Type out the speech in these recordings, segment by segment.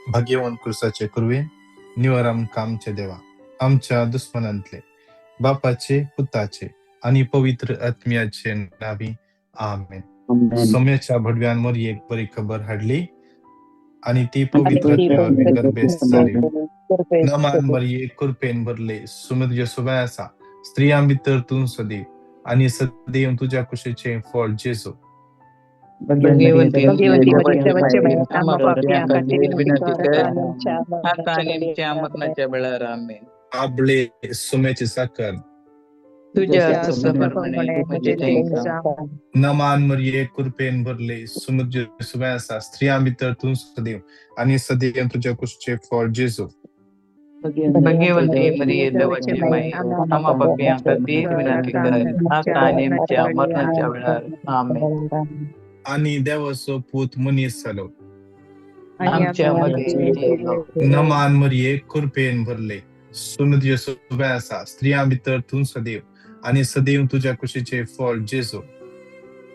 भाग्यवान कुर्साचे कुरवे निवार आमका आमचे देवा, आमच्या दुश्मनांतले बापाचे, पुताचे आणि पवित्र आत्म्याचे नावी आमेन. सोम्याच्या भडव्यांवर एक बरी खबर हाडली आणि ती पवित्र आत्म्यावर गर्भेस जाली. नमान मरिये कृपेन भरले, सुमिर सुभा असा स्त्रियां भितर तू सदैव आणि सदैव तुझ्या कुशीचे फळ जेजू. भाग्यवती भाग्यवती देवाची देवाचे माये, बाया, आम्हा आम्हा पापियां पापियां खातीर खातीर विनंती विनंती कर. कर. आता आणि आमच्या मरणाच्या वेळार आमेन. आबळे सोम्याची साखर तुझ्या तुझ्या समर्पणे म्हणजे त्यांचा नमान मरिये कृपेन भरले, सुमिर सुभा असा स्त्रियां भितर तू सदैव आणि सदैव तुझ्या कुशीचे फळ जेजू. भाग्यवती मरिये देवाची माये, आम्हा पापियां खातीर विनंती कर. आता आणि आमच्या मरणाच्या वेळार आमेन. आणि देवाचो पूत मनीस जालो. आमच्या मध्ये येलो. नमान मरिये कृपेन भरले, सुमिर सुभा असा स्त्रियां भितर तू सदैव आणि सदैव तुझ्या कुशीचे फळ जेजू.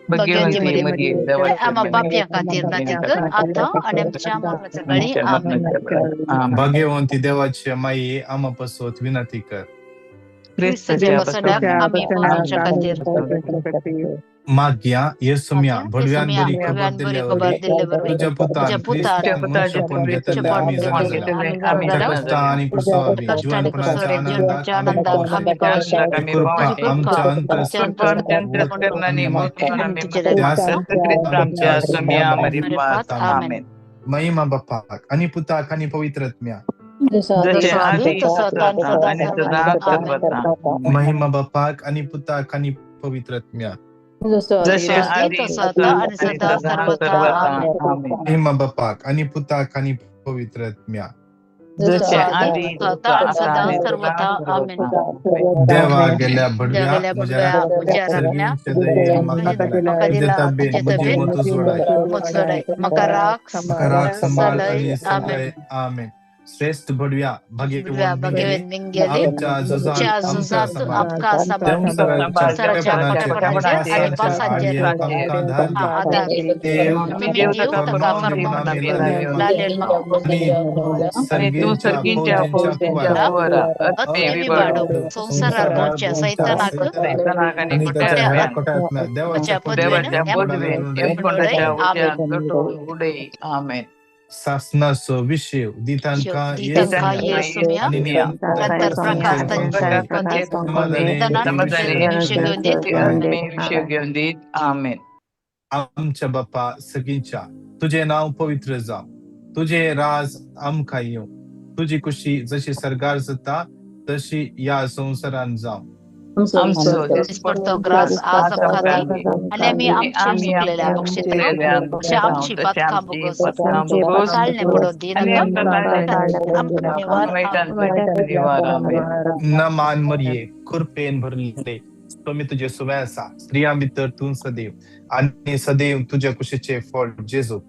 भाग्यवती मरिये देवाची आम्हा माये, पापियां खातीर विनंती कर. आता आणि आमच्या मरणाच्या वेळी आमच्या आमेन. मरणाच्या वेळार आमेन. भाग्यवंती देवाची माये आम्हा पासोत विनंती कर. ख्रिस्ताच्या वचनाक आम्ही मरणाच्या खातीर माग्या येसुम्या भडव्यान बरी खबर भगवान बरी दिल्यावर खबर दिल्यावर तुझ्या पुतान ख्रिस्त मनशपण घेतले आम्ही जन्म झाला. कष्ट आणि कुसावी जीवनपणाच्या आनंदात आम्ही कृपा आमच्या आमेन. महिमा बापाक आणि पुताक आणि पवित्रत्म्या जसे आधी तसं आता आणि सदा सर्वदा. महिमा बापाक आणि पुताक आणि पवित्रत्म्या जसे आधी तसं आणि सदा सर्वदा. आमेन. महिमा बापाक आणि पुताक आणि पवित्रत्म्या जसे आधी तसं आता आणि सदा सर्वदा. देवा गेल्या भडव्या सर्गींच्या दये माका दिला म्हणजे मत जोडाय मका राख संभाळ आणि आमेन. आमेन. श्रेष्ठ भडव्या भाग्यवान मिंगेली आमच्या जुजात आमका संसाराच्या पटापटाचे आणि पासांचे आमका धारले. देव सर्गींच्या फौजींच्या फुवारा अतिवी वाढो संसारार रोजच्या सैतानाक आणि देवाच्या पदवेन एमपंडाच्या उज्यात लटून उडे. आमेन. शासनाचो विषय दितांका येसुम्या नंतर विषय घेऊन देत. आमेन. आमच्या बाप्पा सगळींच्या तुझे नाव पवित्र जाव, तुझे राज आमका येऊ, तुझी खुशी जशी सरकार जाता तशी या संसारान जाव. पडतो ग्रास आज अपघाती आणि आम्ही आमच्या चुकलेल्या पक्षी आमची पातकांबोगस चालणे पडो न मान मरिये कृपेन भरले, तुम्ही तुझे सुवासा स्त्रिया भितर तू सदैव आणि सदैव तुझ्या कुशीचे फळ जेजू.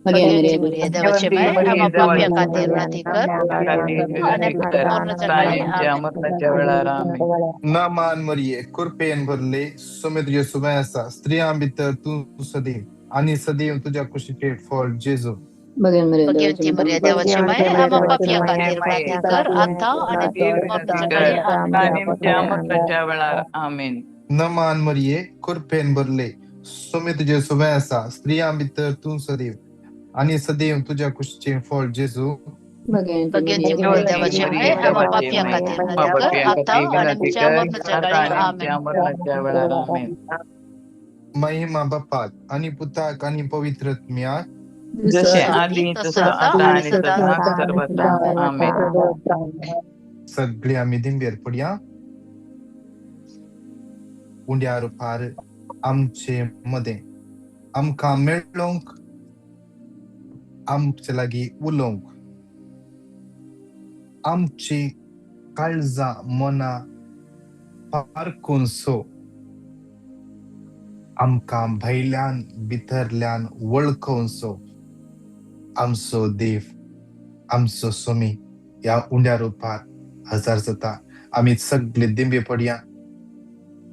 देवाचे माय आम्हा पापिया खातीर विनंती कर. न मान मरिये कृपेन भरले, तुम्ही तुझे सुवासा स्त्रिया भितर तू सदैव आणि सदैव तुझ्या कुशीचे फळ जेजू. भगवंती मरिया देवाची माय आम्हा पापिया खातीर विनंती कर. आता आणि मरणाच्या वेळार. आमेन. न मान मरिये कृपेन भरले, तुम्ही तुझे सुवासा स्त्रिया भितर तू सदैव आणि सदैव तुझ्या कुशीचे फळ जेजू. भगवंती मरिया देवाची माय आम्हा पापिया खातीर विनंती कर. आता आणि मरणाच्या वेळार. आमेन. महिमा बापाक आणि पुताक आणि पवित्रत्म्या जसे आधी तसं आता आणि सदा सर्वदा. आमेन. सगळे आम्ही दिंबेर पडया. उंड्यार पार आमचे मध्ये आमका मेळोंक आमचे लागी उलोंक आमची काळजा मना पारकून सो आमका भायल्यान भितरल्यान वळखून सो आमचो देव आमचो स्वामी या उंड्या रूपात हजार जाता. आम्ही सगळे दिंबे पडया.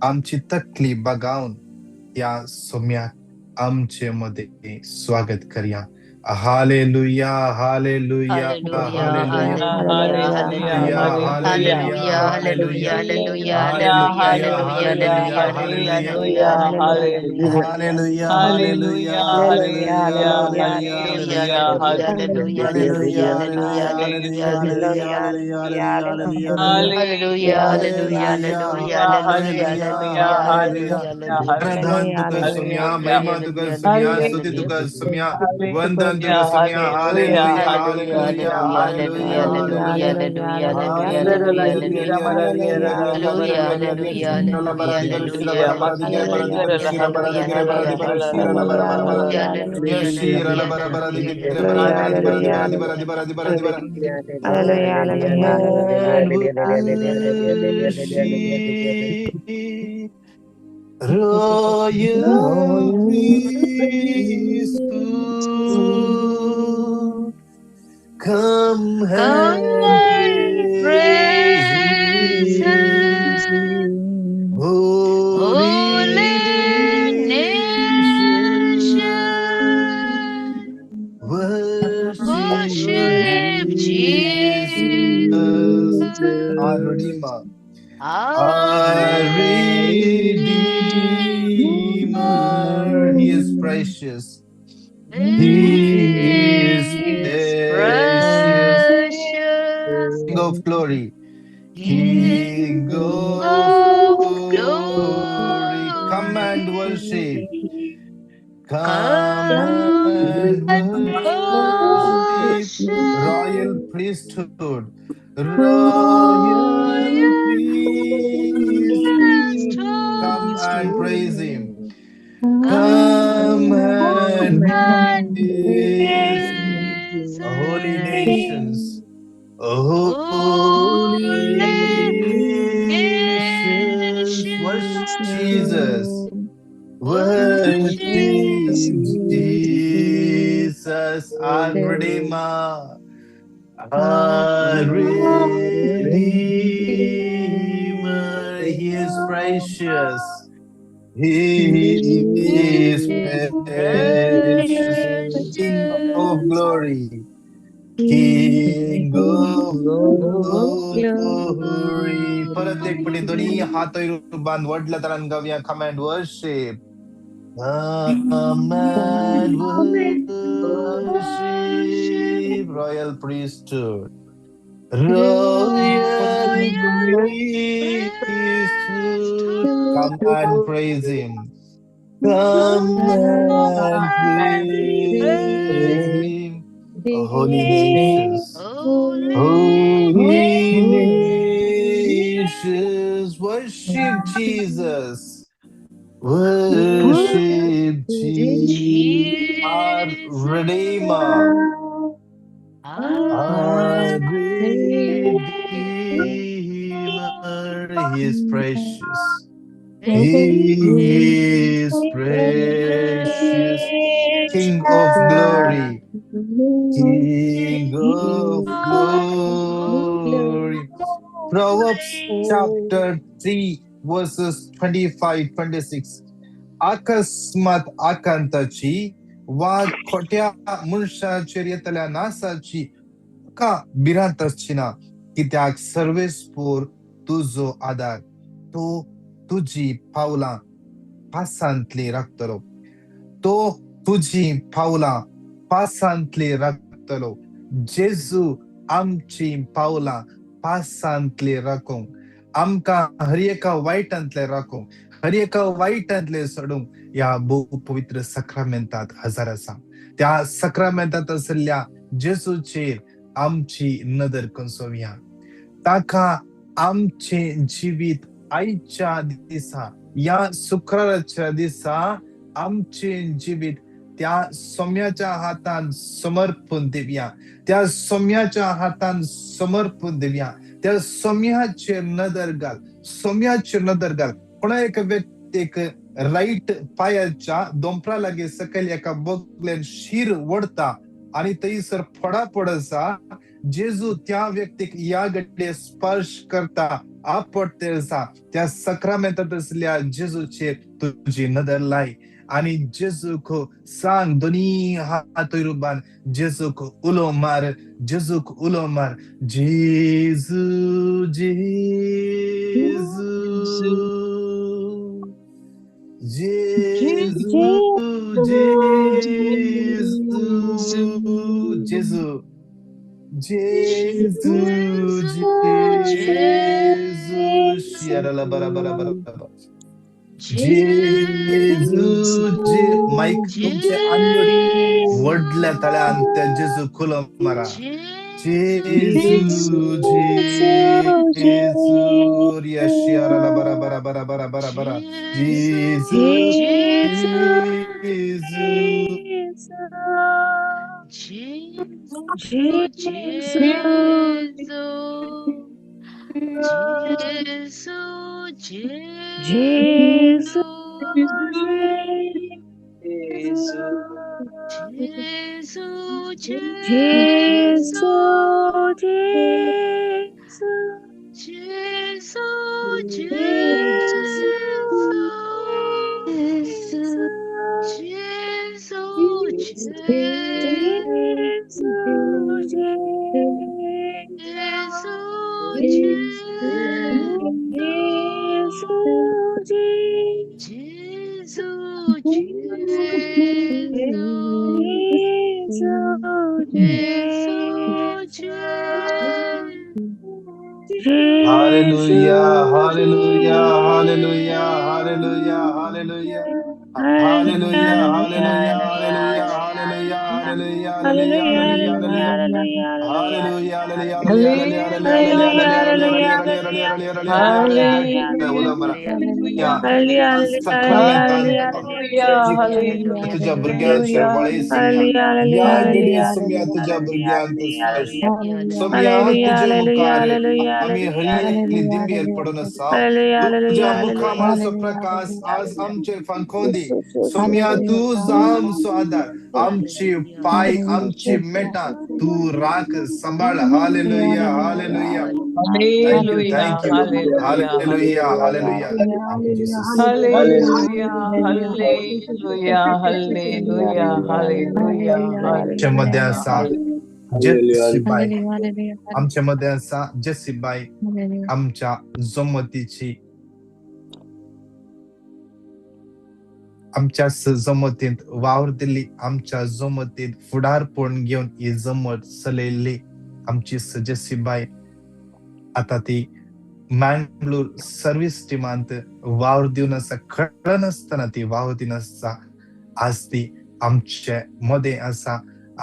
आमची तकली बगावून या सोम्याक आमचे मध्ये स्वागत करया hallelujah, hallelujah, Hallelujah, hallelujah, hallelujah, hallelujah, hallelujah, hallelujah, hallelujah, hallelujah, hallelujah, hallelujah, hallelujah, hallelujah, hallelujah, hallelujah, hallelujah, hallelujah, Hallelujah, hallelujah, hallelujah, hallelujah, hallelujah, hallelujah, hallelujah, hallelujah, hallelujah, hallelujah, hallelujah, hallelujah, hallelujah. hallelujah, hallelujah, Hallelujah, hallelujah, hallelujah, hallelujah, hallelujah, hallelujah, hallelujah. hallelujah, hallelujah. आराधन तुका सुमिया, Hallelujah, महिमा तुका hallelujah, सुमिया, hallelujah, स्तुति तुका hallelujah. सुमिया, वंदन तुका सुमिया, hallelujah, Hallelujah, hallelujah, hallelujah, hallelujah, hallelujah, hallelujah. hallelujah, hallelujah, Hallelujah, hallelujah, dia, hallelujah. dia, dia, dia, dia, dia, khabar, Hallelujah, dia, dia, dia, hallelujah, shira, la, bara, hallelujah, di, bara, shira, hallelujah, bara, bara, di, hallelujah, bara, bara, di, bara, hallelujah, shira, bara, di, hallelujah, bara, bara, di, hallelujah. bara, shira, la, bara, bara, bara. Hallelujah, Dia, hallelujah, shira, la, hallelujah, bara, bara, di, hallelujah, bara, bara, di, bara, di, bara, di, bara, di, bara, di, bara, di, bara, di, bara. And worship royal priesthood. Come Come and and praise praise Him, Him, holy holy nation. nation. Worship Worship Jesus, Jesus, our Redeemer, our our Redeemer. He is Redeemer. precious. He is He is precious. precious, King of glory. King King of of glory. Come and worship. glory. Come Come and and worship. Royal worship priesthood. Royal Royal priesthood. Come and praise Him. priesthood. Come Come and and praise praise holy Him. nations. Holy Holy nations. Worship Jesus. nations, Worship worship Jesus, our Jesus, Redeemer, our our Redeemer. He is Redeemer. precious. He is Is precious. King of precious, glory, King King of of glory. परत एक पटी दोन्ही हात बांध वडलं तर गाऊया. Come and worship. Come and worship royal priesthood. Royal Royal priesthood. Come and priesthood. praise Him. Come and praise Him. Holy nations. Holy nations. Worship Jesus. Worship Jesus, our Redeemer, Jesus, our our Redeemer. He is Redeemer. precious. He He is is precious. precious, King of glory, King King of of glory. Proverbs glory. chapter 3, verses 25-26. अकस्मात आकांताची वा खोट्या मनशाचर्येतल्या नासाची का भिरांत असचिना कित्याक सर्वेस्पोर तुझो आदार तो तुझी पावलां पासांतली राखतलो तो तुझी पावलां पासांतली राखतलो जेजू आमची पावलां पासांतली राखूंक आमकां हर एका वायटांतले राखूंक हर एका वाईटांतले सोडूंक या बहु पवित्र सक्रामेंतात हजर आसा त्या सक्रामेंतात असलेल्या जेजूचेर आमची नदर कंसोवया ताका आमचे जिवीत आयच्या दिसा या शुक्राराच्या दिसा आमचे जिवीत त्या सोम्याच्या हातान समर्पण देऊया त्या सोम्याच्या हातान समर्पण देऊया त्या सोम्याचेर नदर घाल सोम्याचेर नदर घाल कोणा एक व्यक्ती एक राईट पायाच्या दोंपरा लागे सकयल एका बोगल्यान शीर वडता आणि थंयसर फडाफड आसा जेजू त्या व्यक्तीक या घडये स्पर्श करता आपटते आसा त्या सक्रामेंतात असलेल्या जेजूचेर तुझी नदर लाय आणि जेजूक सांग दोन्ही हात रुबान जेजूक उलो मार, जेजूक उलो मार. जेजू जेजू जेजू जेजू जेजू जेजू जेजू शियाराला बरा बरा बरा बरा. जेजू जे माईक तुमचे अनम्यूट वडल्या तळ्यान त्या जेजू खुलो मारा. जेजू जेजू रिया शियाराला बरा बरा बरा बरा बरा बरा. जेजू जेजू Hallelujah, hallelujah, hallelujah, hallelujah, hallelujah. Hallelujah, hallelujah, hallelujah, hallelujah, hallelujah, hallelujah, hallelujah, hallelujah. Hallelujah, hallelujah, तुझ्या भुरग्यांचेर वळे सम्या या घडी सम्या तुझ्या भुरग्यांत स्पर्श सम्या तुझे मुखार आम्ही हल्लेली दिंबी पडून असा तुझ्या मुखामाचो प्रकाश आज आमचे फांकोंदी सम्या तू जाम स्वादार आमची पाय आमची मेटा तू राख सांभाळ. Hallelujah hallelujah. Thank you, thank you. Hallelujah, hallelujah. Thank you, Jesus. आमच्या मध्ये असा जेसीबाई आमच्या मध्ये असा जेसीबाई आमच्या जमतीची आमच्या जमतीत वावर दिली आमच्या जमतीत फुडारपण घेऊन ही जमत चलयली आमची जेसीबाई आता ती मँगलोर सर्व्हिस टीमांत वावर दिवन आसा कळन आसतना ती वावर दिवन आसा आज ती आमचे मध्ये आसा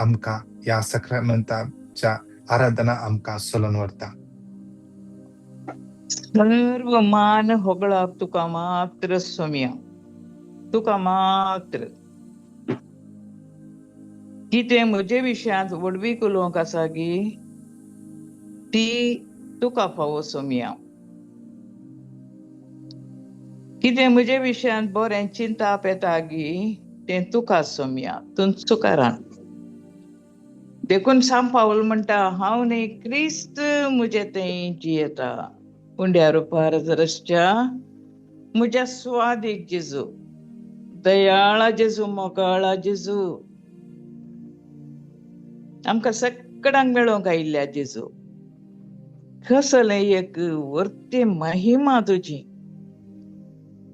आमकां ह्या सक्रमेंटाच्या आराधना आमकां चलोवन व्हरता. सर्व मान होगळा तुका मात्र सोम्या तुका मात्र कितें म्हजे विशयांत वडवीक उलोवंक आसा गी ती तुका फावो सोम्या. कितें म्हजे विशयांत बरें चिंताप येता गी तें तुका सोम्या तूं चुकारान. देखून सांत पाऊल म्हणटा हांव न्ही क्रिस्त म्हजे थंय जियेता उंड्या रुपार जरसच्या म्हज्या स्वादीक जेजू दयाळा जेजू मोगाळा जेजू आमकां सगळ्यांक मेळोवंक आयिल्ल्या जेजू कसले एक वर्ती महिमा तुजी.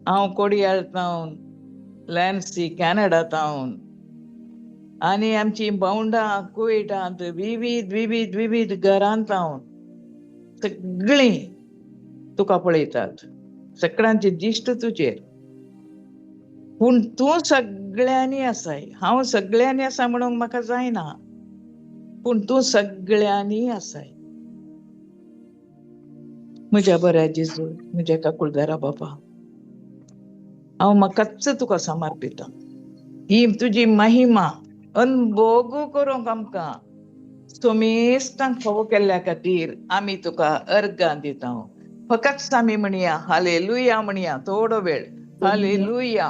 हांव कोडयाळ तावन लॅन्सी कॅनडा तावन आनी आमची बोंडां कुवेटांत विविध विविध विविध घरांत तावन सगळीं तुका पळयतात सगळ्यांचे दिश्ट तुजेर. पूण तूं सगळ्यांनी आसाय. हांव सगळ्यांनी आसा म्हणूंक म्हाका जायना पूण तूं सगळ्यांनी आसाय. म्हज्या बऱ्या जेजू म्हज्या काकुळदारा बाबा हांव म्हाकाच तुका समर्पिता. ही तुजी महिमा अनभोग करूंक आमकां सोमेस्तांक फावो केल्ल्या खातीर आमी तुका अर्गां दिता. फकत आमी म्हणया हालेलुया म्हणया थोडो वेळ हालेलुया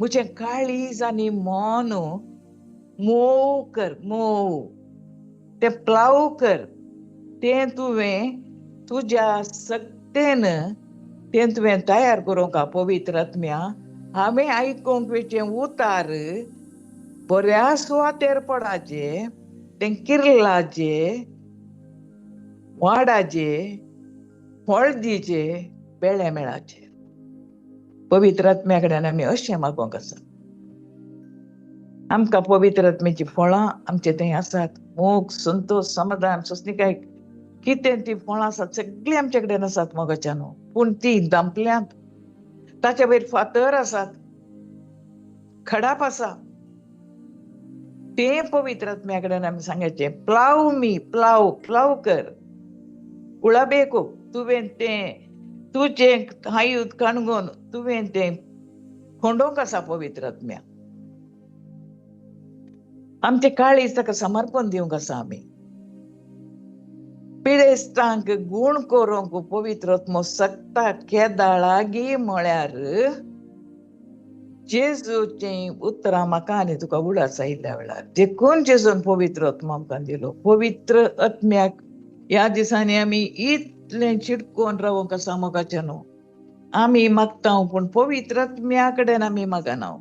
म्हजें काळीज आनी मन मोव कर, मोव ते प्लाव कर. तें तुवें तुज्या सक्तेन तें तुवें तयार करूंक पवित्र आत्म्या. हांवें आयकूंक वेचें उतार बऱ्या सुवातेर पडाचे, तें किरलाचे, वाडाचे, हळदीचे, बेळे मेळाचे. पवित्र आत्म्या कडेन आमी अशें मागोंक आसा. आमकां पवित्र आत्म्याची फळां आमचे थंय आसात. मोग, संतोष, समाधान, सोंसणीकाय, कितें ती फळां आसात सगळीं आमचे कडेन आसात मोगाच्या न्हू. पूण ती दांपल्यांत. ताचे वयर फातर आसात, खडाप आसा. तें पवित्र आत्म्या कडेन आमी सांगचें, प्लाव मी, प्लाव, प्लाव कर. उळाबेको तुवें तें तुजें हायूत काणगोन तुवें तें खोंडोवंक आसा पवित्र आत्म्या. आमचे काळीज ताका समर्पण दिवंक आसा आमी. पिडेस्तांक गूण करूंक पवित्र आत्मो सक्ता केदाळागी म्हळ्यार जेजूचें उतरां म्हाका आनी तुका उडास आयिल्ल्या वेळार देखून जेजून पवित्र आत्मो आमकां दिलो. पवित्र आत्म्याक ह्या दिसांनी आमी इतलें चिडकोन रावंक आसा मोगाचें न्हू. आमी मागता पूण पवित्र आत्म्या कडेन आमी मागना.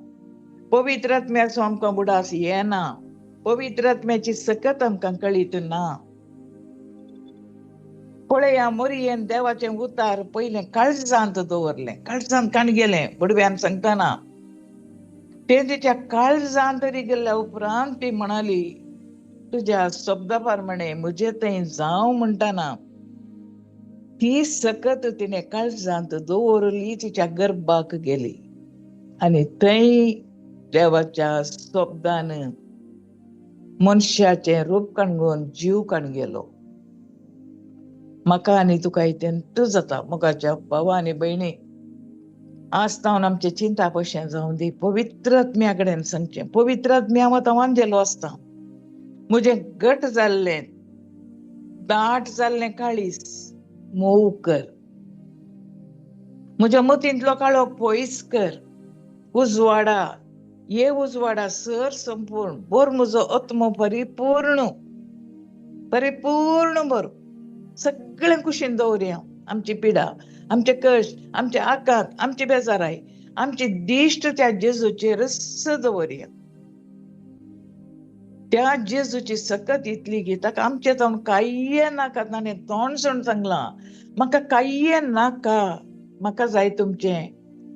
पवित्र आत्म्याचो आमकां उडास येना. पवित्र आत्म्याची सकत आमकां कळीत ना. पळया, मोरयेन देवाचें उतार पयलें काळजांत दवरलें, काळजांत काणगेलें. बडव्यान सांगतना तें तिच्या काळजांत गेल्ल्या उपरांत ती म्हणाली, तुज्या शब्दा प्रमाणे म्हजे थंय जावं म्हणटना ती सकत तिणें काळजांत दवरली, तिच्या गर्भाक गेली आनी थंय देवाच्या शब्दान मनशाचें रूप काणगोन जीव काणगेलो. म्हाका आनी तुका इतेंत जाता मोगाच्या भावा आनी भयणी. आसतावन आमचें चिंता पयशें जावं दी. पवित्र आत्म्या कडेन सांगचें, पवित्र आत्म्या वतावान गेलो आसता. म्हजें घट जाल्लें, दाट जाल्लें काळीज मोव कर. म्हज्या मतींतलो काळोख पयस कर. उजवाडा, ये उजवाडा सर संपूर्ण भर म्हजो आत्मो परिपूर्ण भर. सगळें कुशीन दवरया. आमची पिडा, आमचे कश्ट, आमचे आकात, आमची बेजाराय, आमची दिश्ट त्या जेजूचेर दवरया. त्या जेजूची सकत इतली की ताका आमचे जावन कांय नाका. ताणें तोंड सोडून सांगलां, म्हाका कांय नाका, म्हाका जाय तुमचें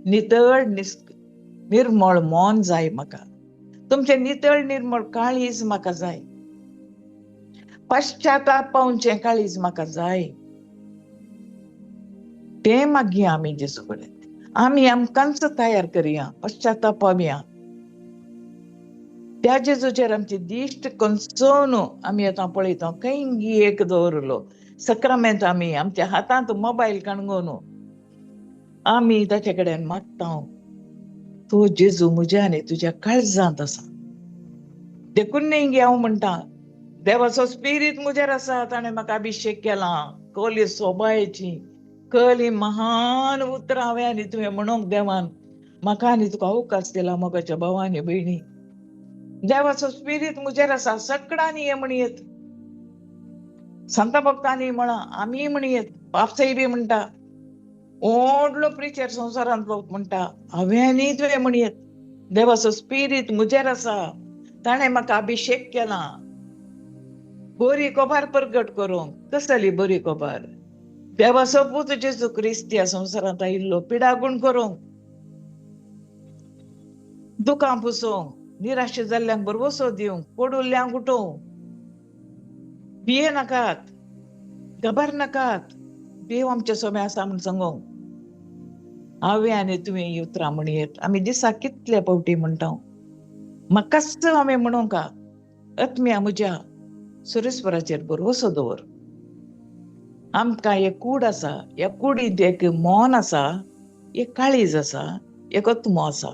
नितळ निर्मळ मन जाय. म्हाका तुमचें नितळ निर्मळ काळीज म्हाका जाय. पश्चाताप पावचें काळीज म्हाका जाय. तें मागया आमी जेजू कडेन. आमी आमकांच तयार करया, पश्चाताप पावया. त्या जेजूचेर आमची दिश्ट कंचोवन आमी आतां पळयता. खंय एक दवरलो सक्रामेंत आमी आमच्या हातांत मोबायल काणगोन आमी ताचे कडेन मागता. तो जेजू म्हज्या आनी तुज्या काळजांत आसा. देखून न्ही हांव म्हणटा, देवाचो स्पिरीट म्हजेर आसा. ताणें म्हाका अभिशेक केला कली सोबायेची, कली महान उतरां हांवें आनी तुवें म्हणूंक देवान म्हाका आनी तुका अवकाश दिला. मोगाच्या भावा आनी भयणी, देवाचो स्पिरीट म्हजेर आसा. सगळ्यांनी हे म्हणयेत, संत भक्तांनी म्हणा, आमी म्हणयेत, पापसाई बी म्हणटा, व्हडलो प्रिचर संवसारांतलो म्हणटा, हांवें आनी तुवें म्हणयेत, देवाचो स्पिरीट म्हजेर आसा. ताणें म्हाका अभिशेक केला बरी खबर प्रगट करूंक. कसली बरी खबर? देवाचो पूत जेजू क्रिस्त ह्या संवसारांत आयिल्लो पिडा गूण करूंक, दुखां पुसोवंक, निराश जाल्ल्यांक बरवसो दिवंक, पडुल्ल्यांक उठोवंक. भिये नाकात, घाबर नाकात, देव आमचे सोबे आसा म्हूण सांगूंक. हांवें आनी तुवें ही उतरां म्हणयेत. आमी दिसाक कितले फावटी म्हणटा, म्हाकाच हांवें म्हणूंक आत्म्या म्हज्या सुरेस्वराचेर बरवसो दवर. आमकां एक कूड आसा, ह्या कुडींत एक मन आसा, एक काळीज आसा, एक आत्मो आसा.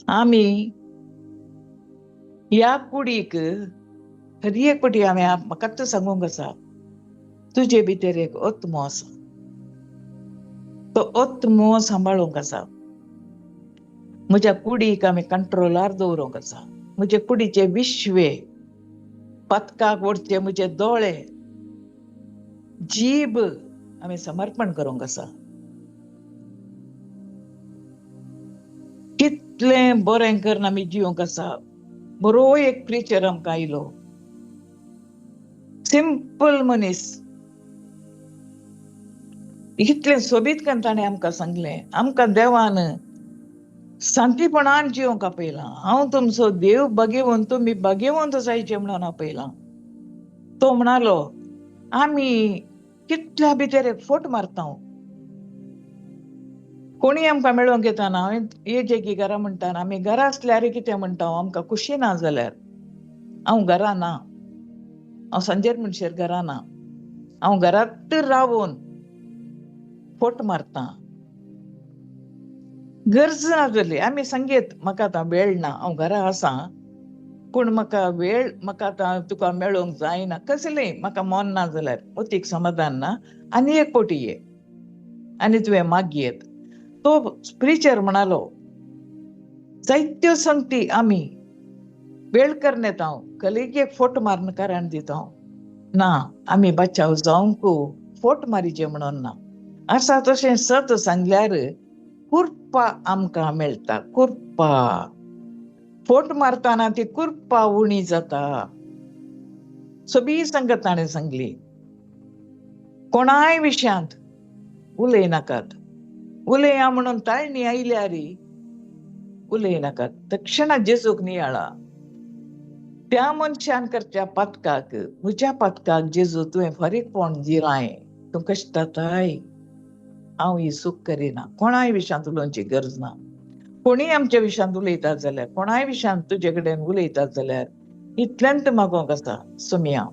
आमी ह्या कुडीक हर एक फावटी हांवें म्हाकाच सांगूंक आसा, तुजे भितर एक आत्मो आसा. तो आत्मो सांबाळूंक आसा. म्हज्या कुडीक आमी कंट्रोलार दवरूंक आसा. म्हजे कुडीचे विश्वे, पथकाक ओडचे म्हजे दोळे, जीब आमी समर्पण करूंक आसा. कितलें बरें करून आमी जिवंक आसा. बरो एक प्रिचर आमकां आयलो, सिंपल मनीस, इतलें सोबीत करून ताणें आमकां सांगलें, आमकां देवान शांतीपणान जिवंक आपयलां. हांव तुमचो देव भाग्यवंत, तुमी भाग्यवंत जायचे म्हणून आपयलां. तो म्हणालो आमी कितल्या भितर एक फोट मारता. कोणी आमकां मेळोंक येता ना. हे जे की घरा म्हणटा आमी घरा आसल्यार कितें म्हणटा, आमकां खुशी ना जाल्यार हांव घरा ना, हांव संजेर म्हणशेर घरा ना, हांव घरात रावून फोट मारता. गरज ना जाली आमी सांगेत म्हाका आतां वेळ ना, हांव घरा आसा, पूण म्हाका वेळ, म्हाका आतां तुका मेळोंक जायना, कसलेंय म्हाका मन ना जाल्यार, मतीक समाधान ना, आनी एक पोटी ये आनी तुवें मागयेत. तो प्रिचर म्हणालो जायत्यो संगती आमी वेळ करनेत, हांव कलेक एक फोट मारन कारण दिता ना, आमी बचाव जावंक फोट मारीचे म्हणून ना. आसा तशें सत सांगल्यार कुर्पा आमकां मेळटा. कुर्पा फोट मारतना ती कुर्पा उणी जाता. सगळी संगत ताणें सांगली, कोणाय विशयांत उलयनाकात. उलया म्हणून ताळणी आयल्यार उलयनाकात. तक्षणात जेजूक नियाळा. त्या मनशान करच्या पथकाक, म्हज्या पथकाक जेजू तुवें फारीकपण दिलाय. तूं कशें जाताय, हांव ही सूख करिना. कोणाय विशयांत उलोवची गरज ना. कोणीय आमच्या विशयांत उलयतात जाल्यार, कोणाय विशयांत तुजे कडेन उलयतात जाल्यार इतल्यांत मागोंक आसा, सुमया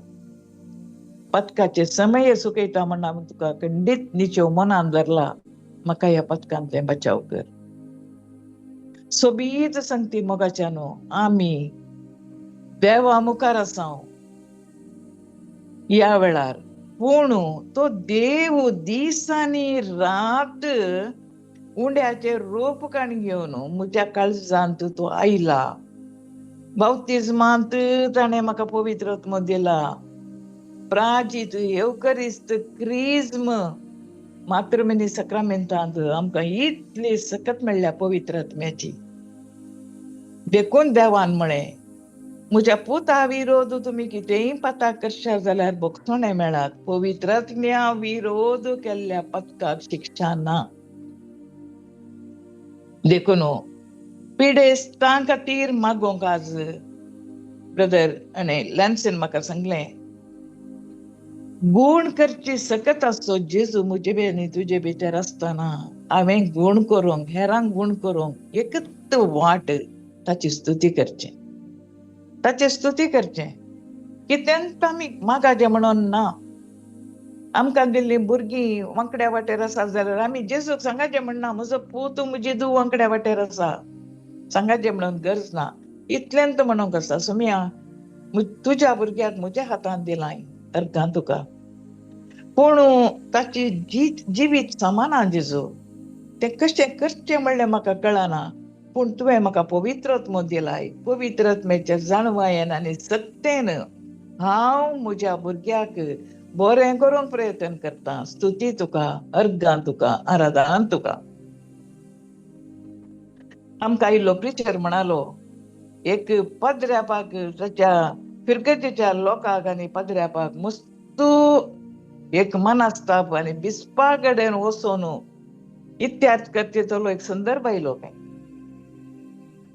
पथकाचे समय सुकयता म्हणून हांव तुका खंडीत निच्यो मनान धरला, म्हाका ह्या पथकांतलें बचाव कर. सोबीत संगती मोगाच्यानो आमी देवा मुखार आसा ह्या वेळार, पूण तो देव दीस आनी रात उंड्याचे रूप काण घेवन म्हज्या काळजांत तो आयला. बाप्तिस्मांत ताणें म्हाका पवित्र आत्मो दिला. प्राजीत, एवकरिस्त, क्रिज्म, मातृमेनी सक्रामेंतांत आमकां इतली सकत मेळ्ळ्या पवित्र आत्म्याची. देखून देवान म्हळें, म्हज्या पुता विरोध तुमी कितेंय पथक करशात जाल्यार बोगसोणे मेळात. पवित्र आत्म्या विरोध केल्ल्या पथकाक शिक्षा ना. देखून पिडेस्तां खातीर मागोंक आज ब्रदर आनी लॅन्सन म्हाका सांगलें, गूण करची सकत आसचो जेजू म्हजे आनी तुजे भितर आसतना हांवें गूण करूंक, हेरांक गूण करूंक एकच वाट ताची स्तुती करचें. ताची स्तुती करचें. कितेंच आमी मागाचें म्हणून ना. आमकां दिल्लीं भुरगीं वांकड्या वाटेर आसा जाल्यार आमी जेजूक सांगाचें म्हणना, म्हजो पूत म्हजी धूव वांकड्या वाटेर आसा, सांगाचें म्हणून गरज ना. इतल्यांत म्हणूंक आसा, सुमया तुज्या भुरग्याक म्हज्या हातांत दिलाय, अर्गां तुका. पूण ताची जिवीत समाना जेजू. तें कशें करचें म्हणलें म्हाका कळना, पूण तुवें म्हाका पवित्र आत्मो दिलाय. पवित्र आत्म्याच्या जाणवायेन आनी सत्तेन हांव म्हज्या भुरग्याक बरें करूंक प्रयत्न करता. स्तुती तुका, अर्गां तुका, आराधना तुका. आमकां इल्लो प्रिचर म्हणालो, एक पदऱ्यापाक ताच्या फिरगतीच्या लोकांक आनी पदऱ्यापाक मस्त एक मनास्ताप आनी बिस्पा कडेन वचून इत्याद करचेचो एक संदर्भ आयलो काय.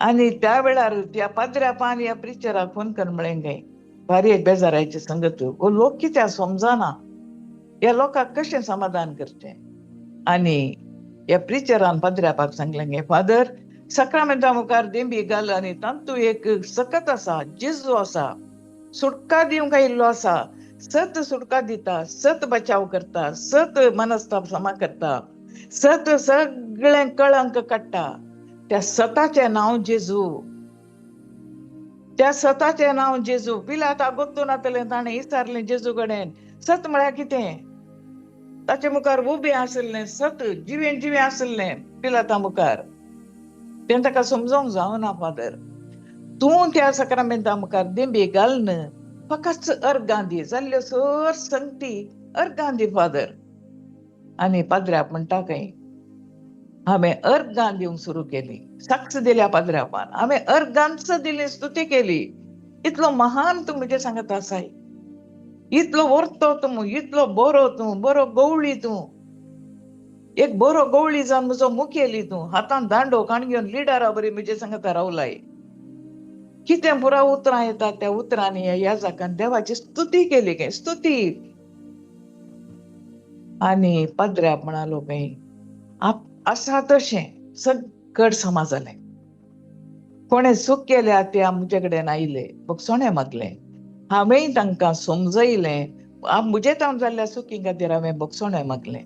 आनी त्या वेळार त्या पदऱ्यापान ह्या प्रिचराक फोन करून म्हळें गे, भारी एक बेजाराची संगत, हो लोक कित्याक समजना, ह्या लोकांक कशें समाधान करचें. आनी ह्या प्रिचरान पदऱ्यापाक सांगलें, गे फादर, सक्रामेंता मुखार देंबी घाल आनी तांतू एक सकत आसा, जेजू आसा, सुटका दिवंक आयिल्लो आसा, सत सुटका दिता, सत बचाव करता, सत मनस्ताप समा करता, सत सगळें कळंक काडटा. त्या सताचें नांव जेजू. त्या सताचें नांव जेजू. पिलाता गोत्तून आतलें ताणें विचारलें जेजू कडेन, सत म्हळ्यार कितें? ताचे मुखार उबें आसलें सत, जिवें जिवें आसलें पिलाता मुखार. तें ताका समजोंक जावना फादर. तूं त्या सक्रामेंता मुखार दिंबी घालन, फकत अर्गां दी, जाल्ल्यो सर संगती अर्गां दी फादर. आनी पाद्र्याक म्हणटा खंय, हांवें अर्गां दिवंक सुरू केली. साक्ष दिल्या पाद्र्यापान, हांवें अर्गांच दिली, स्तुती केली. इतलो महान तूं म्हजे सांगत आसाय, इतलो वर्तो तूं, इतलो बरो तूं, बरो गवळी तूं, एक बरो गवळी जावन म्हजो मुखेली तूं, हातान दांडो काण घेवन लिडरा बरी म्हजे सांगता रावलाय. कितें पुरा उतरां येतात, त्या उतरांनी ह्या जाकान देवाची स्तुती केली काय, स्तुती. आनी पाद्र्याक म्हणालो काय, आसा तशें सगळं समाज जालें. कोणें सूख केल्या त्या म्हजे कडेन आयले, बोगसोणें मागलें. हांवेंय तांकां समजयलें, म्हजे तावन जाल्ल्या सुखी खातीर हांवें बोगसोणें मागलें.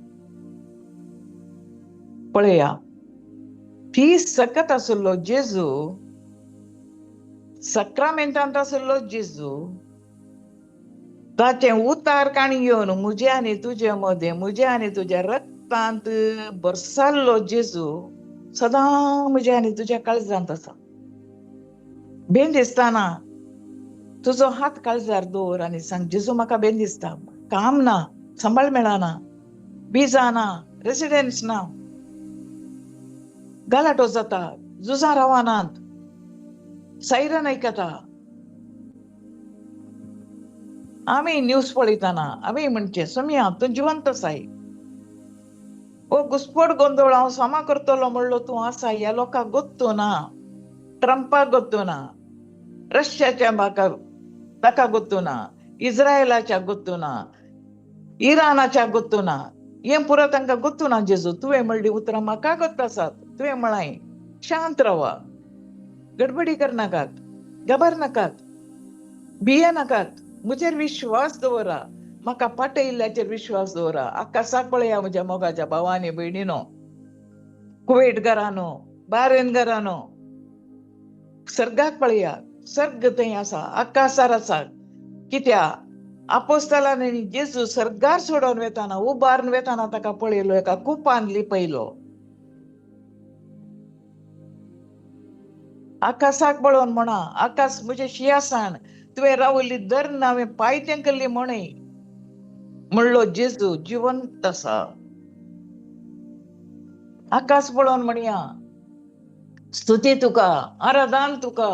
पळया, ती सकत आशिल्लो जेजू, सक्रामेंतांत आशिल्लो जेजू, ताचें उतार काणी घेवन म्हजे आनी तुजे मदें, म्हजे आनी तुज्या रक्तांत बरसाल्लो जेजू सदां म्हजे आनी तुज्या काळजांत आसा. बेन दिसताना तुजो हात काळजार दवर आनी सांग, जेजू म्हाका बेन दिसता, काम ना, सांबाळ मेळना, बिजा ना, रेसिडेन्स ना, गलाटो जाता, झुजां रावनात, सायरन आयकता. आमी न्यूज पळयतना आमी म्हणचे, सोम्या तूं जिवंत आसाय, ओ घुसपट गोंदळ हांव सामा करतलो म्हणलो तूं आसा, ह्या लोकांक गोत्तू ना, ट्रंपाक गोत्तू ना, रशियाच्या ताका गोत्तू ना, इस्रायलाच्या गोत्तू ना, इराणाच्या गोत्तू ना, हें पुरो तांकां गोत्तू ना. जेजू तुवें म्हणली उतरां म्हाका गोत्त आसात. तुवें म्हळाय शांत रावा, गडबडी करनाकात, घाबरनाकात, भियेनाकात, म्हजेर विश्वास दवरा, म्हाका पाटयल्ल्याचेर विश्वास दवरा. आकाशाक पळया म्हज्या मोगाच्या भावांनी भयणीनो, कुवेट घरानो, बारेन घरानो, सर्गाक पळया, सर्ग थंय आसा, आकाशार आसा. कित्या आपोस्तलांनी जेजू सर्गार सोडून वेताना, उबारून वेताना ताका पळयलो, एका कुपान लिपयलो. आकाशाक पळोवन म्हणा, आकाश म्हजे शियासाण, तुवें रावली धरण हांवें पायत्यां केल्ली म्हणय, म्हणलो जेजू जिवंत आसा. आकाश पळोवन म्हणया, स्तुती तुका, आराधन तुका,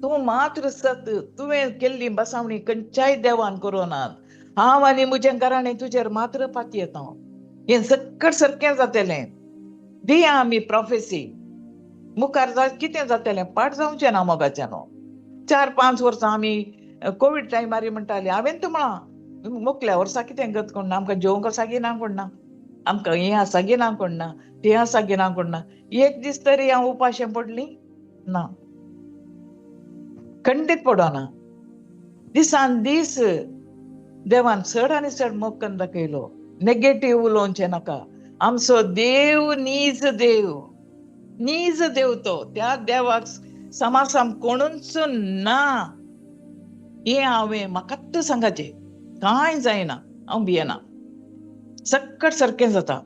तूं मात्र सत, तुवें केल्ली बसावणी खंयच्याय देवान करोनात. हांव आनी म्हजें घराणें तुजेर मात्र पातयेता. हें सकट सारकें जातलें. दिया आमी प्रोफेसी, मुखार कितें जातलें पाठ जावचें ना मोगाचें न्हू. 4-5 वर्सां आमी कोविड टायमार म्हणटाली, हांवें तूं म्हळां मुखल्या वर्सा कितें गत कोण ना, आमकां जेवंक आसा गी ना कोण ना, आमकां हें आसा गी ना कोण ना, तें आसा गी ना कोण ना. एक दीस तरी हांव उपाशें पडली ना, खंडीत पडना. दिसान दीस देवान चड आनी चड मोग करून दाखयलो. नेगेटीव उलोवचें नाका. आमचो देव नीज देव, नीज देव तो, त्या देवाक समासाम कोणूच ना. हें हांवें म्हाकाच सांगाचें, कांय जायना, हांव भियेना. सकट सारकें जाता,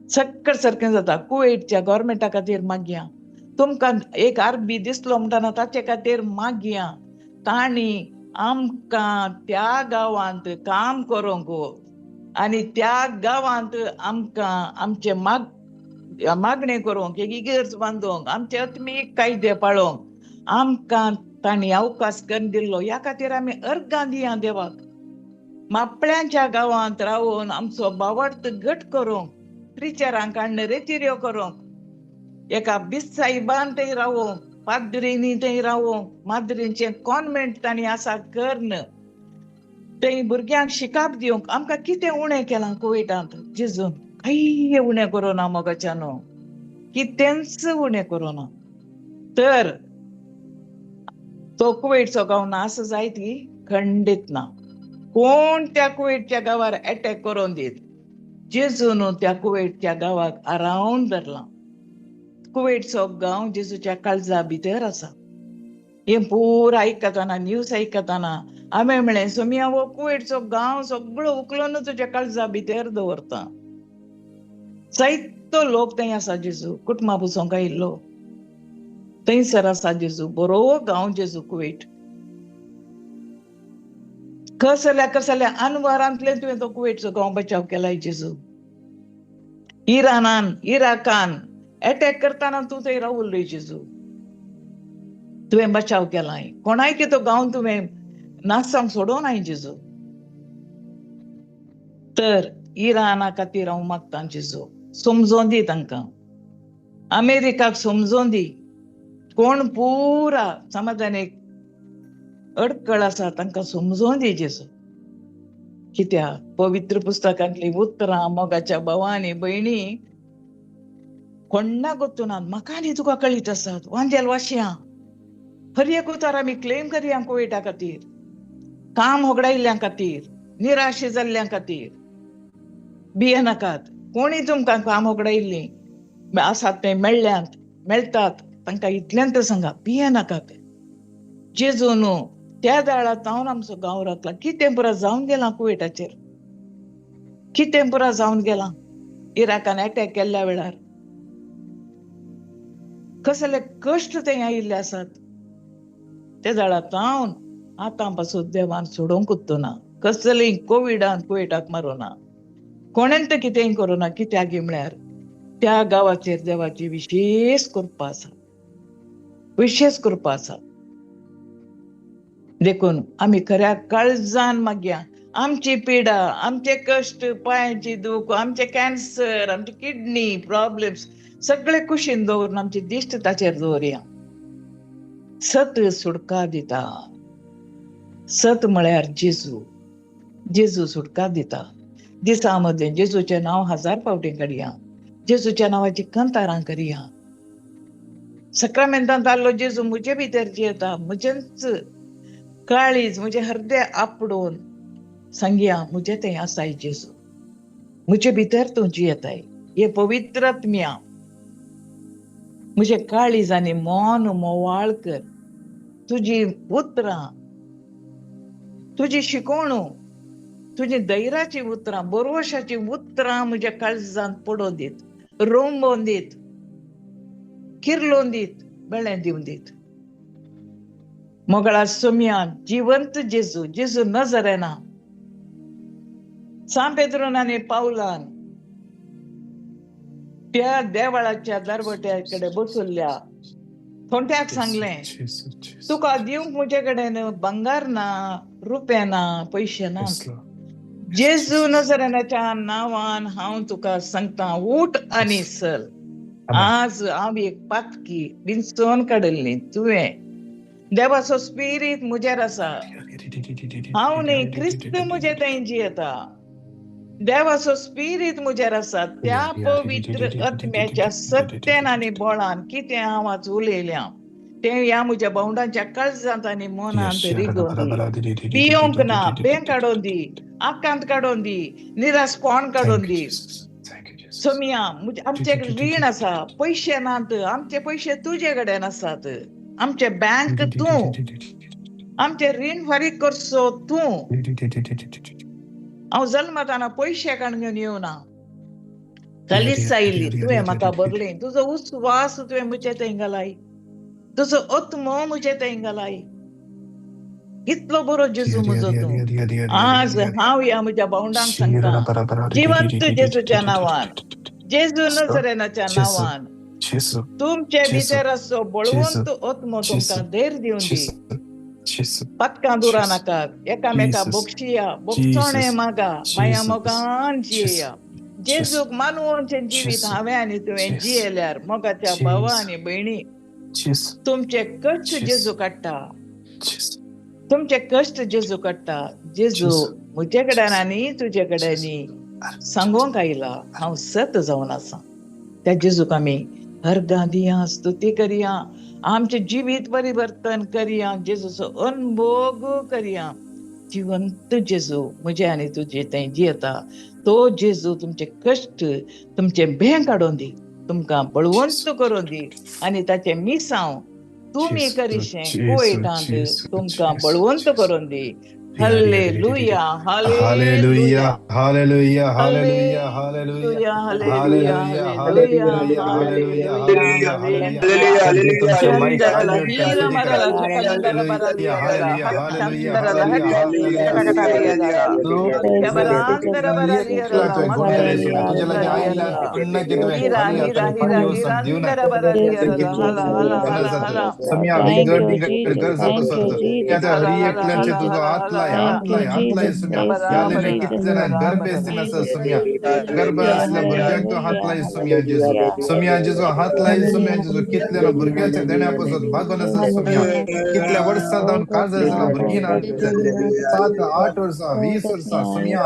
सकट सारकें जाता. कुवेटच्या गव्हर्मेंटा खातीर मागया. तुमकां एक आरबी दिसलो म्हणटाना ताचे खातीर मागया. तांणी आमकां त्या गांवांत काम करूंक आनी त्या गांवांत आमकां आमचे मागणें करूंक, एक इगर्ज बांदूंक, आमचे आत्मीक कायदे पाळोवंक आमकां तांणी अवकाश करून दिल्लो. ह्या खातीर आमी अर्गां दिया देवाक. मापळ्यांच्या गांवांत रावून आमचो बावार्थ घट करूंक, प्रिचरांक हाडून रेतिऱ्यो करूंक, एका बिसाईबान थंय रावूंक, पाद्रींनी थंय रावूंक, माद्रींचें कॉन्व्हेंट तांणी आसा कर्ण, थंय भुरग्यांक शिकाप दिवंक. आमकां कितें उणें केलां कुवेटांत जेजून? कांय उणें करूना मोगाच्या न्हू, कितेंच उणें करूना. तर तो कुवेटचो गांव नास जायत गी? खंडीत ना. कोण त्या कुवेटच्या गांवार अटॅक करून दीत, जेजून त्या कुवेटच्या गांवाक अरावंड धरला. कुवेटचो गांव जेजूच्या काळजा भितर आसा. हें पूर आयकताना, न्यूज आयकताना हांवें म्हणलें, सोम्या हो कुवेटचो गांव सगळो उखलून तुज्या काळजा भितर दवरता. जायतो लोक थंय आसा जेजू कुटुंबा बसोंक आयिल्लो थंयसर आसा जेजू बरो गांव जेजू कुवेट कसल्या अनवरांतल्यान तुवें तो कुवेटचो गांव बचाव केलाय जेजू इराकान अटॅक करताना तूं थंय रावल्लोय जेजू तुवें बचाव केलाय कोणाय की तो गांव तुवें नासांक सोडोनाय जेजू तर इराना खातीर हांव मागतां जेजू समजोन दी तांकां अमेरिकाक समजोन दी कोण पुरा समाजान एक अडकळ आसा तांकां समजोन दी जेजू कित्याक पवित्र पुस्तकांतली उतरां मोगाच्या भावांनी भयणी कोण्णा गोतूनात म्हाका आनी तुका कळीत आसात वांजेल वाशयां हर एक उतार आमी क्लेम करया कुवेटा खातीर काम होगडायिल्ल्या खातीर निराशे जाल्ल्या खातीर भियेनाकात कोणी तुमकां काम होगडायिल्ली आसात ते मेळटात तांकां इतल्यान तर सांगा भियेनाकात जेजू न्हू त्या दाळात हांव आमचो गांव राखला कितें पुरा जावन गेलां कुवेटाचेर कितें पुरा जावन गेलां इराकान अटॅक केल्ल्या वेळार कसले कश्ट थंय आयिल्ले आसात त्या दाळात हांव आतां पासून देवान सोडोंक उत्तना कसलेय कोविडान कुवेटाक मारुना कोणेन तर कितेंय करुना कित्याक म्हळ्यार त्या गांवाचेर देवाची विशेष कृपा आसा देखून आमी खऱ्या काळजान मागया आमची पिडा आमचे कश्ट पांयाची दूख आमचे कॅन्सर आमची किडनी प्रॉब्लेम्स सगळे कुशीन दवरून आमची दिश्ट ताचेर दवरया सत सुटका दिता सत म्हळ्यार जेजू सुटका दिता दिसा मध्ये जेजूचे नांव 1000 फावटी काडया जेजूच्या नांवाची कंतारां करया सक्रामेंतांत आल्लो जेजू म्हजे भितर जियेता म्हजेच काळीज म्हजे हृदय आपडून सांगया म्हजे थंय आसाय जेजू म्हजे भितर तूं जियेताय हे पवित्र आत्म्या म्हजे काळीज आनी मन मोवाळ कर तुजी उतरां तुजी शिकवणू तुजी धैर्याची उतरां बरोवशाची उतरां म्हज्या काळजांत पडोवन दीत रोंबोवन दीत किरलोवन दीत बेळें दिवन दीत मोगळा सोम्यान जिवंत जेजू नजरेना सांत पेद्रोन आनी पावलान त्या देवळाच्या दरवट्याकडे बसुल्ल्या थोंट्याक सांगलें तुका दिवंक म्हजे कडेन बंगार ना रुपे ना पयशे ना जेजू नजरेनाच्या नांवान हांव तुका सांगता उठ आनी चल आज हांव एक पातकी विंचोन काडिल्ली तुवें देवाचो स्पिरीट म्हजेर आसा हांव न्ही क्रिस्त म्हजे थंय जियेता देवाचो स्पिरीट म्हजेर आसा त्या पवित्र आत्म्याच्या सत्यान आनी बळान कितें हांव आज उलयल्या तें ह्या म्हज्या भावंडांच्या काळजांत आनी मनांत रिगोवन दी पियोंक ना बें काडोवन दी आकांत काडोवन दी निराशपण काडोवन दी सोमिया आमचे रीण आसा पयशे नात आमचे पयशे तुजे कडेन आसात आमचे बँक तूं आमचे रीण फारीक करचो तूं हांव जल्मताना पयशे काडून घेवन येवना कालीच आयिल्ली तुवें म्हाका भरली तुजो उस्वास तुवें म्हजे थंय घालाय तुजो आत्मो म्हजे थंय घालाय इतलो बरो जेजू म्हजो तूं आज हांव ह्या म्हज्या भावंडांक सांगता जिवंत जेजूच्या नांवान जेजू नजरेनाच्या नांवान तुमचे भितर असो बळवंत आत्मो तुमकां धैर्य दिवन दी पत्कां दुरा नाकात एकामेका बक्षिया बक्षणे मागा माया मोगान जियेया जेजूक मानून जिवीत हांवें आनी तुवें जियेल्यार मोगाच्या भावा आनी भयणी तुमचे कश्ट जेजू काडटा तुमचे कश्ट जेजू काडटा जेजू म्हजे कडेन आनी तुजे कडेन सांगोंक आयला हांव सत जावन आसा त्या जेजूक आमी अर्गां दिया स्तुती करया आमचे जिवीत परिवर्तन करया जेजूचो अनुभव करया जिवंत जेजू म्हजे आनी तुजे थंय जियेता तो जेजू तुमचे कश्ट तुमचे भें काडून दी तुमकां बळवंत करून दी आनी ताचे मिसांव तुमी करिशें कुवेटांत तुमकां बळवंत करून दी Hallelujah, Hallelujah, hallelujah, hallelujah, hallelujah, hallelujah, hallelujah, hallelujah, hallelujah, hallelujah, hallelujah, hallelujah. hallelujah. तुम्ही तुमचे माईक Chandara अनम्यूट करा, hira स्तुती करा. marala chakandara Hallelujah, baraliadara hallelujah, hallelujah, hachandara hallelujah, hallelujah. hachandara तू Shabarandara baraliadara तुझ्या गुणगाले madari सुम्या तुझ्या लगे आईला andariadara पुन्हा की तुम्ही hira खाली hira असं hira पाणी hira ओसम देऊ नये andara baraliadara hala hala hala colour hala सम्या Thank विंगड you, विंगड Jesus. गरज Thank you, बसवतो या Jesus. त्या hala हरी hala एकल्यांचे hala तुझं hala hala हातलाय hala Thank you, हातलाय हातलाय Jesus. Sumya Praise the Shabara Lord यालेले barala किती Jesus. जण shabara गर्भ barala असतील असं सुम्या गर्भ Hallelujah, असल्या भुरग्याक तो hallelujah, हातलाय सुम्या hallelujah, सुम्या जो hallelujah. हातलाय सुम्या जो कितल्या भुरग्याच्या देण्यापासून भागून असं सुम्या कितल्या वर्षात जाऊन काळजायला भुरगी ना 7-8 वर्ष 20 वर्ष सुम्या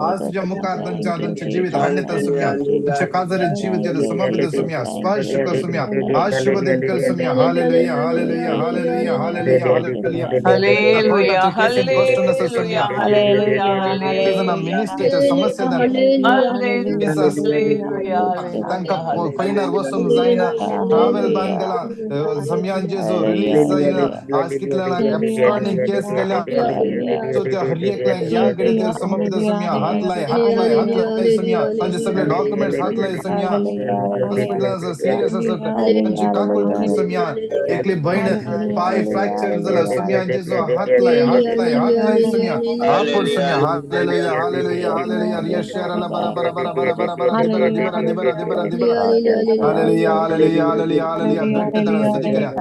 आज तुझ्या मुखार Thank you, तुमचे जीवित Jesus. आणण्यात Thank सुम्या you, Jesus. तुझ्या काजारे जीवित देत Thank you, समर्पित Jesus. सुम्या Thank you, स्पर्श कर Jesus. सुम्या Thank you, आशीर्वादित कर Jesus. सुम्या hallelujah hallelujah hallelujah hallelujah Jesus. Hallelujah Thank you, त्या Jesus. Hallelujah, कोयताच्या केसीत बसून असं सुम्या hallelujah, hallelujah, Hallelujah, तेजना hallelujah, मिनिस्ट्रीच्या hallelujah. समस्या hallelujah, Hallelujah, hallelujah, Jesus hallelujah, तांका hallelujah, कोयनार hallelujah. वसून जायना ट्रॅव्हल बॅन hallelujah, केला समयांचे जो hallelujah, रिलीज जायना hallelujah. आज कितल्याला एब्स्कॉर्डिंग केस गेल्या Hallelujah. तो त्या हर एकला याकडे ते समर्पित सुम्या हात लाय सुम्या त्यांचे सगळे डॉक्युमेंट्स हात लाय सुम्या हॉस्पिटल सिरियस असत त्यांची काकुळची सुम्या एकली बहीण पाय फ्रॅक्चर झाला सुम्यांचे जो हात लाय सुम्या आपण सुम्या हालेलुया हालेलुया हालेलुया यशराला बरा बरा बरा बरा बरा बरा दिबरा दिबरा दिबरा दिबरा दिबरा हालेलुया हालेलुया हालेलुया हालेलुया घट्ट दळा स्तुती करा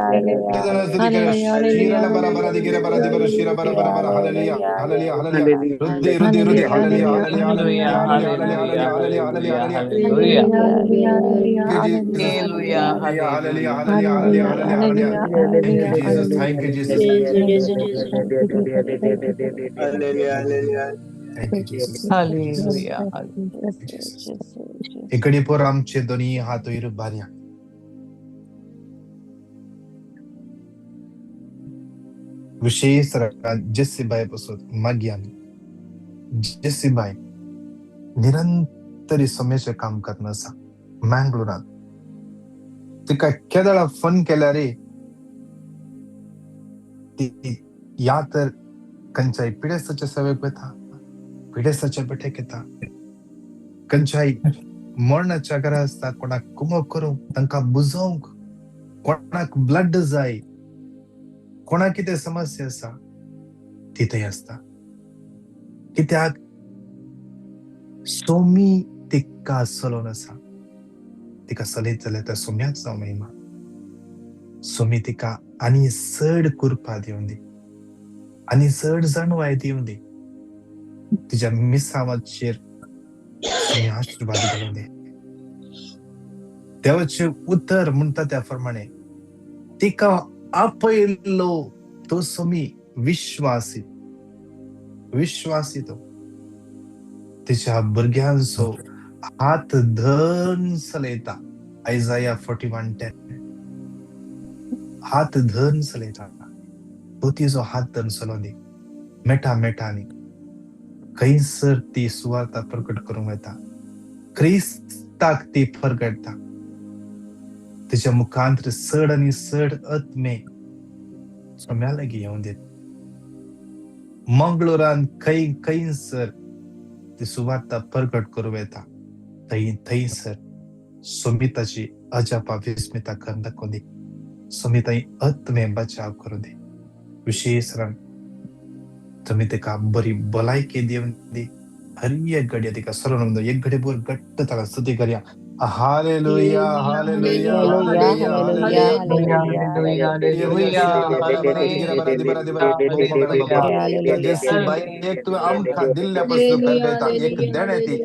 स्तुती करा शिराला बरा बरा दिगिरा बरा दिबरा शिरा बरा बरा बरा hallelujah hallelujah hallelujah रुद्दी रुद्दी रुद्दी hallelujah hallelujah Hallelujah, hallelujah hallelujah hallelujah, hallelujah hallelujah hallelujah, hallelujah hallelujah. Thank you, Jesus. Hallelujah, Hallelujah, hallelujah, hallelujah. hallelujah, hallelujah, hallelujah. Thank you, Jesus. Thank you, Jesus. Thank you, Jesus. Thank you, Jesus. Hallelujah, Thank you, Jesus. इकडे पोर आमचे दोन्ही हात वैर भार्या विशेष जेसीबाई पासून माग्यान जेसीबाई निरंतर समयाचे काम करणं असा मँगलोरात तिका केदळा फोन केल्या रे ती या तर कंचाई पिडेसाच्या सेवेक वेता पिडेसाच्या बेठेक येता कंचाई मरणाच्या घरा असता कोणाक कुमक करूंक तांकां बुजोवंक कोणाक ब्लड जाय कोणाक कितें समस्या आसा ती थंय आसता कित्याक सोमी तिका चलोवन आसा तिका चलयत जाल्यार त्या सोम्याक जावं महिमा सोमी तिका आनी चड कृपा दिवं दी आनी चड जाणवाय दिवं दी तिच्या मिसावाचेर सोमी आशीर्वाद घालून दे देवाचे उतर म्हणटा त्या प्रमाणे तिका आपयलो तो सोमी विश्वासी तो तिच्या भुरग्यांचो हात धन चलयता आयजाया 41:10 हात धन चलयता तो तिचो हात धन चलोवन दी मेठांनी खंयसर ती सुवार्ता प्रकट करूंक येता क्रिस्ताक ती प्रगटता तिच्या मुखांतर चड आनी चड आत्मे सोम्या लागीं येवं देत मंगळुरान खंयसर ती सुवार्ता प्रकट करूं येता थंयसर सोमिताची अजापा विस्मिता करून दाखोवन दी सोमिताई आत्मे बचाव करूं दी विशेष तुम्ही तिका बरी भलायकी दिवन दी हर एक घडये तिका सरून एक घडये बोर घट्ट ताका स्तुती करया hallelujah hallelujah hallelujah Hallelujah, hallelujah hallelujah, Hallelujah, hallelujah, hallelujah. जैसी बाई एक तुम्ही आमका दिल्यापासून करता एक देण्याती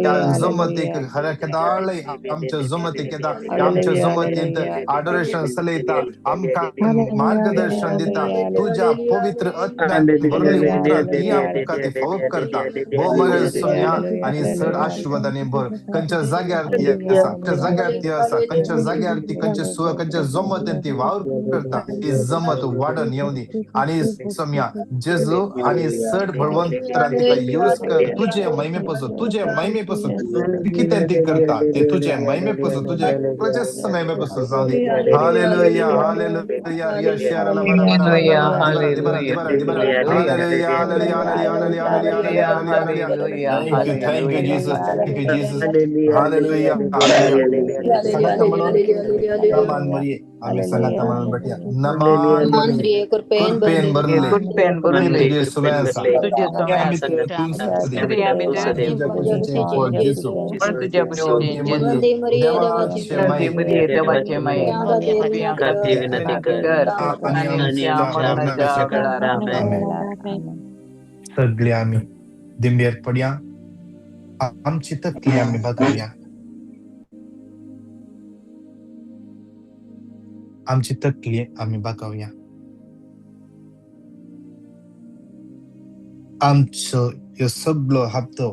त्या जमतीक हरकदाळय आमच्या जमतीक येता आमच्या जमतीत आडोरेशन चलयता आमका मार्गदर्शन दिता तुझ्या पवित्र आत्म्यान भरली उतरा ती आमका ती फवक करता भो मग सोम्या आणि चड आशीर्वादाने भर खंयच्या जाग्यार एक आसा खंयच्या जाग्यार ती आसा, खंयच्या जाग्यार ती खंयचे सुवा खंयच्या जमत ती वावर करता, ती जमत वाडून येवनी आणि सम्या जेजू आणि चड बळवंतरान तिका यूज कर तुझे महिमेपासून कितें ती करता ते तुझे महिमेपासून तुझे प्रशस्त महिमेपासून जाऊ दे. हालेलुया हालेलुया या शेराला बरा बरा बरा Hallelujah, बरा दिबरा hallelujah, दिबरा दिबरा hallelujah, hallelujah hallelujah hallelujah hallelujah hallelujah hallelujah hallelujah. Thank you Jesus, thank you Jesus. Hallelujah, hallelujah. Sangat म्हणून नमान मरिये आम्ही संगत म्हणून भेटूया. नमान मरिये कृपेन भरले Kurpen आणि burle, तुझे सुमेसा तुझे आम्ही समयाचा तुझे तरी आम्ही तुझ्या कुशीचे फळ जेसू पण तुझ्या शोधे मरिये देवाचे माये मध्ये देवाचे माये कर आणि आणि आमच्या मरणाच्या मरणाच्या वेळार आमेन. सगळे आम्ही दिंबेर पडया आमची तकली आम्ही बघावया. आमची तकली आम्ही बघावया. आमचं हे सगळं हप्तो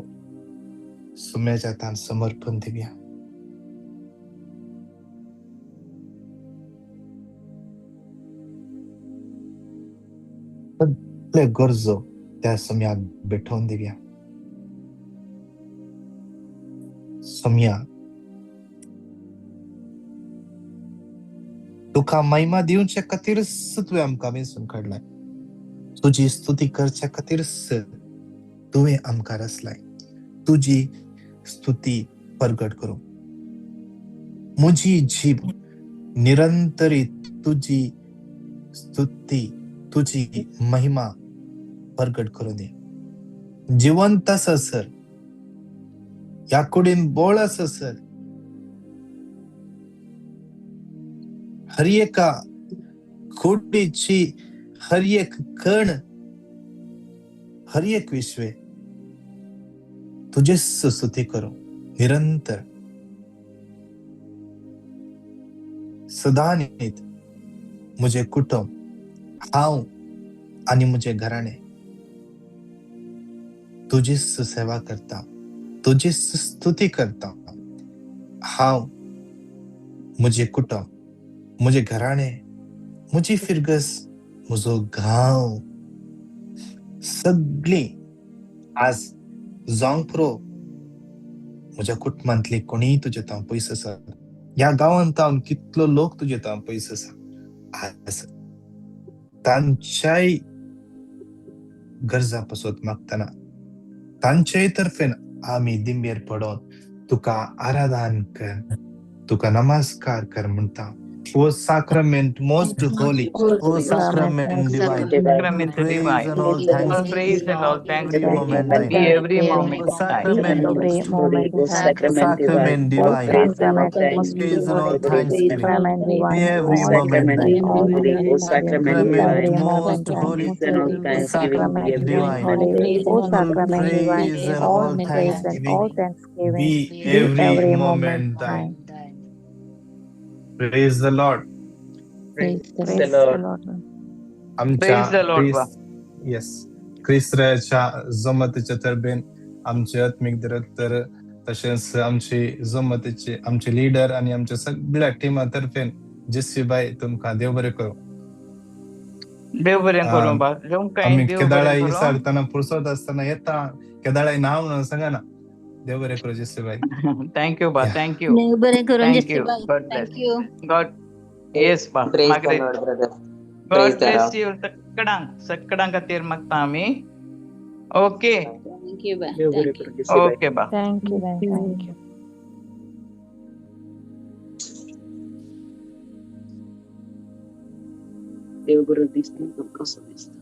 सुम्याच्या हातान समर्पण देऊया. सगळे गरजो त्या सम्यात बेठवून देऊया. सम्या तुका महिमा दिवच्या खातीरच तुवें आमकां वेंचून काडलाय. तुझी स्तुती करच्या खातीरच तुवें आमकां रचलाय. तुझी स्तुती प्रगट करूं. म्हजी जीभ निरंतरीत तुझी स्तुती तुझी महिमा प्रगट करू दे. जिवंत आसा सर, ह्या कुडीन बोळ आसा सर. हर एका कुडीची हर एक कण हर एक विश्वे तुझीच स्तुती करू निरंतर सदांच. म्हजे कुटुंब हांव आणि म्हजे घराणे तुझीच सेवा करता, तुझीच स्तुती करता. हांव म्हजे कुटुंब म्हजे घराणे म्हजी फिरगस म्हजो गांव सगळी आज जावंक पुरो म्हज्या कुटुंबांतली कोणीय तुजे तां पयस आसा. ह्या गांवांत हांव कितलो लोक तुजे तां पयस आसा. तांच्याय गरजा पसोत मागतना तांच्याय तर्फेन आमी दिंबेर पडोन तुका आराधन कर, तुका नमस्कार कर म्हणटा. O sacrament most holy, O sacrament divine, Sacrament praise divine. and all All thanks praise and all thanks every moment be thine. every moment O time. sacrament every most moment holy, sacrament divine, praise and all thanks praise and all thanksgiving sacrament be divine, every all moment thine. all Sacrament every most moment holy, thine, sacrament divine, holy, O all sacrament divine, praise and all all praise and all thanksgiving thanksgiving be be every every moment moment thine. thine. Praise the Lord. Praise the Lord. आमच्या Praise the Lord. ख्रिस्ताच्या जमतीच्या तरबेन आमचे आत्मिक director तसेच आमचे जमतीचे आमचे leader आणि आमच्या सगळ्या टीमा तर्फे जेसीबाई तुमका देव बरें करूं. देव बरें करूं बा. आम्ही देव केदाळा बरें करूं. विसारताना पुरसत असताना येता केदाळा नाव म्हणून सांगा ना. देव बरें करूं जेसीबाई. Thank you बा. Yeah. Thank you. देव बरें करून Thank you. जेसीबाई. God bless. Thank you. God. Yes बा. Praise the Margaret. Lord, brother. God Praise the bless Lord. you. सगळ्यांक खातीर मागता आमी. Okay. Thank you, bye. Thank you. Okay बा. Thank you, thank you. देव बरोबर दिसतं, कसं दिसतं.